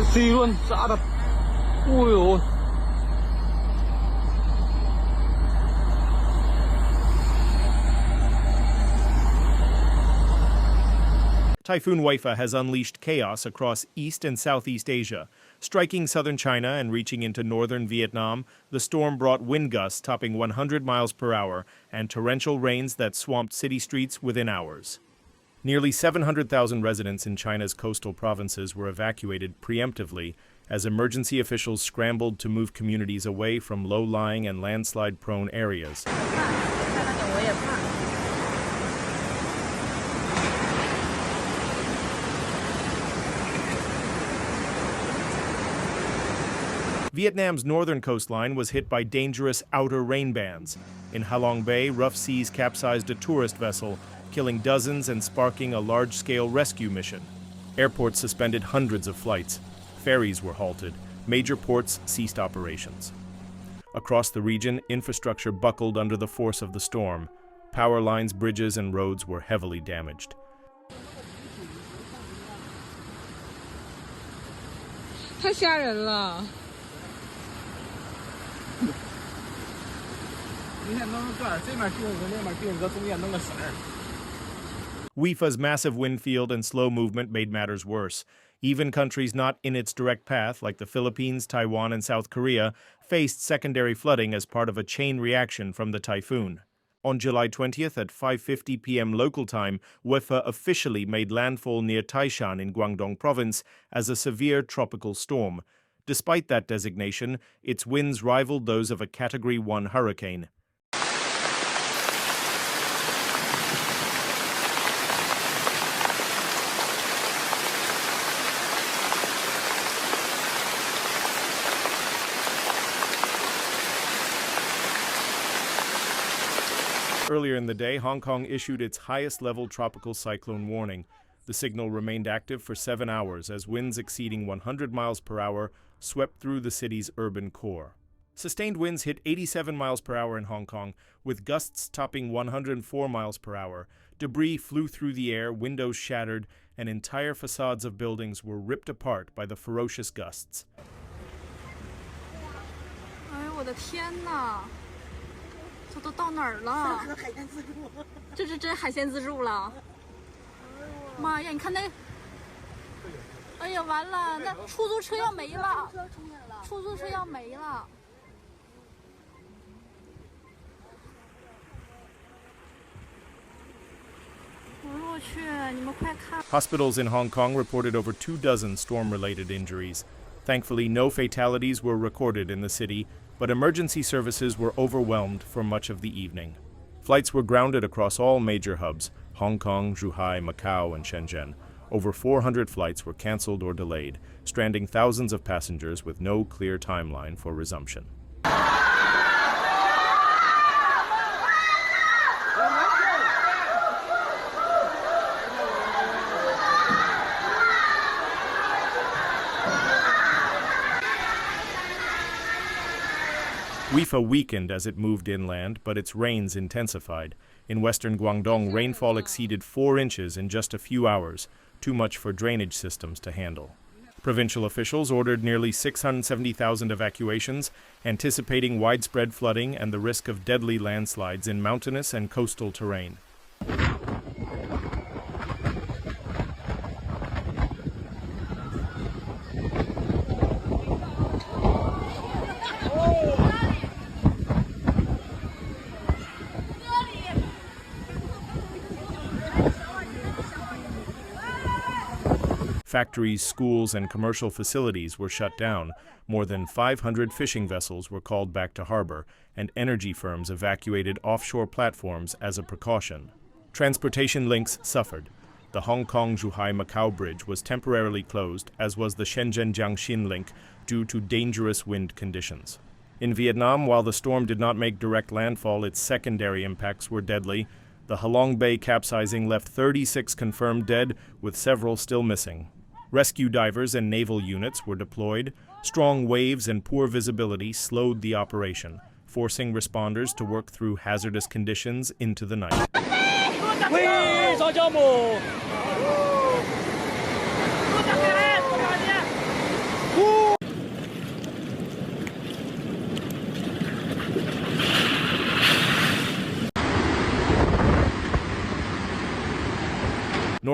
C 轮炸的，哦呦！ Typhoon Wipha has unleashed chaos across East and Southeast Asia. Striking southern China and reaching into northern Vietnam, the storm brought wind gusts topping 100 miles per hour and torrential rains that swamped city streets within hours. Nearly 700,000 residents in China's coastal provinces were evacuated preemptively as emergency officials scrambled to move communities away from low-lying and landslide-prone areas. Vietnam's northern coastline was hit by dangerous outer rain bands. In Ha Long Bay, rough seas capsized a tourist vessel, killing dozens and sparking a large-scale rescue mission. Airports suspended hundreds of flights. Ferries were halted. Major ports ceased operations. Across the region, infrastructure buckled under the force of the storm. Power lines, bridges, and roads were heavily damaged. 太吓人了！ Wipha's massive wind field and slow movement made matters worse. Even countries not in its direct path, like the Philippines, Taiwan, and South Korea, faced secondary flooding as part of a chain reaction from the typhoon. On July 20th at 5:50 p.m. local time, Wipha officially made landfall near Taishan in Guangdong province as a severe tropical storm. Despite that designation, its winds rivaled those of a Category 1 hurricane. Earlier in the day, Hong Kong issued its highest-level tropical cyclone warning. The signal remained active for 7 hours as winds exceeding 100 miles per hour swept through the city's urban core. Sustained winds hit 87 miles per hour in Hong Kong, with gusts topping 104 miles per hour. Debris flew through the air, windows shattered, and entire facades of buildings were ripped apart by the ferocious gusts. 哎呦我的天哪！ 这都到哪儿了？这是真海鲜自助了！妈呀，你看那，哎呀，完了，那出租车要没了，出租车要没了。我去，你们快看！ Hospitals in Hong Kong reported over 24 storm-related injuries. Thankfully, no fatalities were recorded in the city, but emergency services were overwhelmed for much of the evening. Flights were grounded across all major hubs, Hong Kong, Zhuhai, Macau, and Shenzhen. Over 400 flights were cancelled or delayed, stranding thousands of passengers with no clear timeline for resumption. Wipha weakened as it moved inland, but its rains intensified. In western Guangdong, rainfall exceeded 4 inches in just a few hours, too much for drainage systems to handle. Provincial officials ordered nearly 670,000 evacuations, anticipating widespread flooding and the risk of deadly landslides in mountainous and coastal terrain. Factories, schools, and commercial facilities were shut down. More than 500 fishing vessels were called back to harbor, and energy firms evacuated offshore platforms as a precaution. Transportation links suffered. The Hong Kong-Zhuhai-Macau bridge was temporarily closed, as was the Shenzhen-Jiangxin link, due to dangerous wind conditions. In Vietnam, while the storm did not make direct landfall, its secondary impacts were deadly. The Ha Long Bay capsizing left 36 confirmed dead, with several still missing. Rescue divers and naval units were deployed. Strong waves and poor visibility slowed the operation, forcing responders to work through hazardous conditions into the night.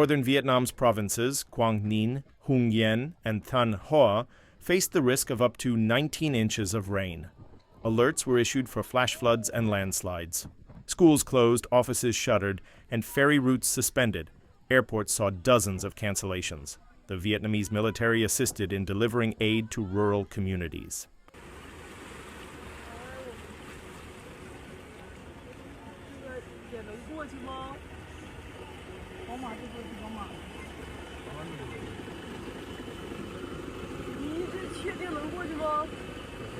Northern Vietnam's provinces, Quang Ninh, Hung Yen, and Thanh Hoa, faced the risk of up to 19 inches of rain. Alerts were issued for flash floods and landslides. Schools closed, offices shuttered, and ferry routes suspended. Airports saw dozens of cancellations. The Vietnamese military assisted in delivering aid to rural communities.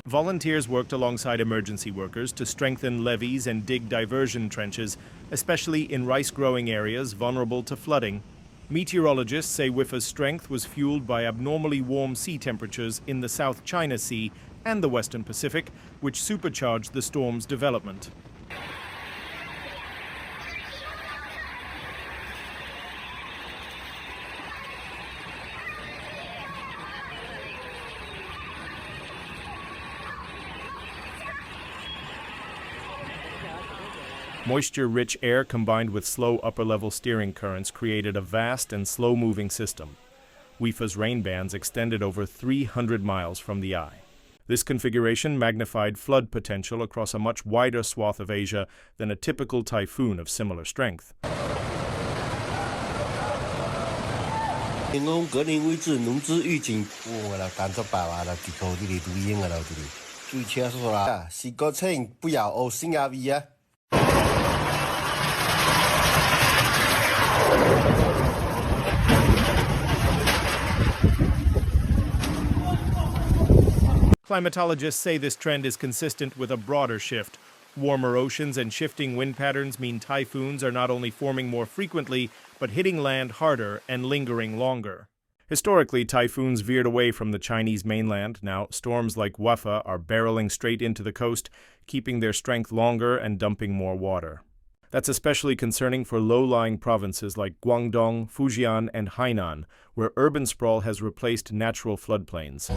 Volunteers worked alongside emergency workers to strengthen levees and dig diversion trenches, especially in rice-growing areas vulnerable to flooding. Meteorologists say Wipha's strength was fueled by abnormally warm sea temperatures in the South China Sea and the Western Pacific, which supercharged the storm's development. Moisture-rich air combined with slow upper-level steering currents created a vast and slow-moving system. Wipha's rain bands extended over 300 miles from the eye. This configuration magnified flood potential across a much wider swath of Asia than a typical typhoon of similar strength. 最车说啦，是个请不要学新加坡啊。 Climatologists say this trend is consistent with a broader shift. Warmer oceans and shifting wind patterns mean typhoons are not only forming more frequently, but hitting land harder and lingering longer. Historically, typhoons veered away from the Chinese mainland. Now, storms like Wipha are barreling straight into the coast, keeping their strength longer and dumping more water. That's especially concerning for low-lying provinces like Guangdong, Fujian, and Hainan, where urban sprawl has replaced natural floodplains.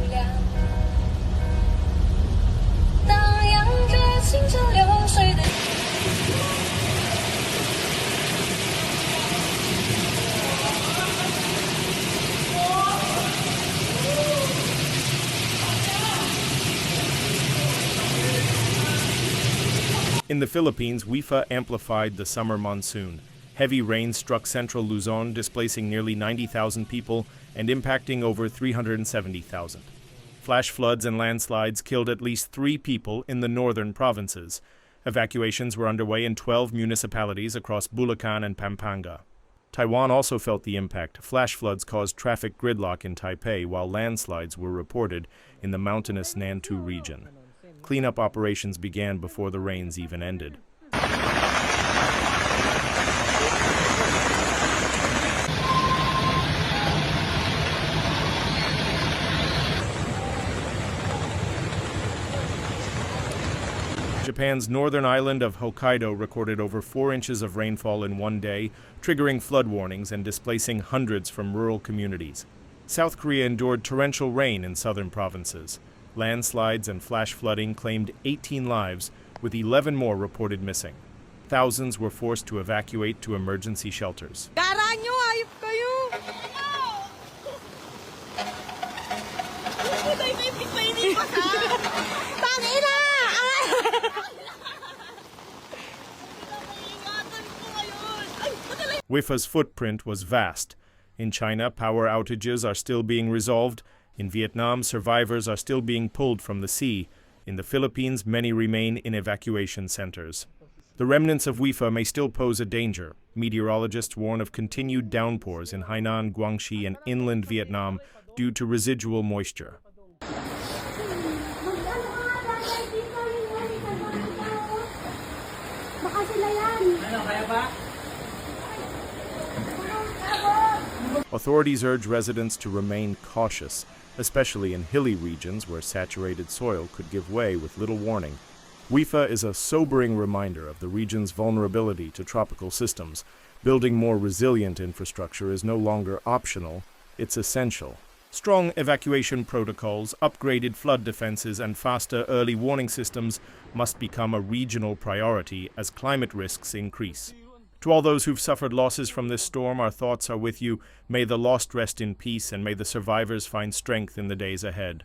In the Philippines, Wipha amplified the summer monsoon. Heavy rain struck central Luzon, displacing nearly 90,000 people and impacting over 370,000. Flash floods and landslides killed at least 3 people in the northern provinces. Evacuations were underway in 12 municipalities across Bulacan and Pampanga. Taiwan also felt the impact. Flash floods caused traffic gridlock in Taipei, while landslides were reported in the mountainous Nantou region. Cleanup operations began before the rains even ended. Japan's northern island of Hokkaido recorded over 4 inches of rainfall in one day, triggering flood warnings and displacing hundreds from rural communities. South Korea endured torrential rain in southern provinces. Landslides and flash flooding claimed 18 lives, with 11 more reported missing. Thousands were forced to evacuate to emergency shelters. Wipha's footprint was vast. In China, power outages are still being resolved. In Vietnam, survivors are still being pulled from the sea. In the Philippines, many remain in evacuation centers. The remnants of Wipha may still pose a danger. Meteorologists warn of continued downpours in Hainan, Guangxi, and inland Vietnam due to residual moisture. Authorities urge residents to remain cautious, especially in hilly regions where saturated soil could give way with little warning. Wipha is a sobering reminder of the region's vulnerability to tropical systems. Building more resilient infrastructure is no longer optional, it's essential. Strong evacuation protocols, upgraded flood defenses, and faster early warning systems must become a regional priority as climate risks increase. To all those who've suffered losses from this storm, our thoughts are with you. May the lost rest in peace, and may the survivors find strength in the days ahead.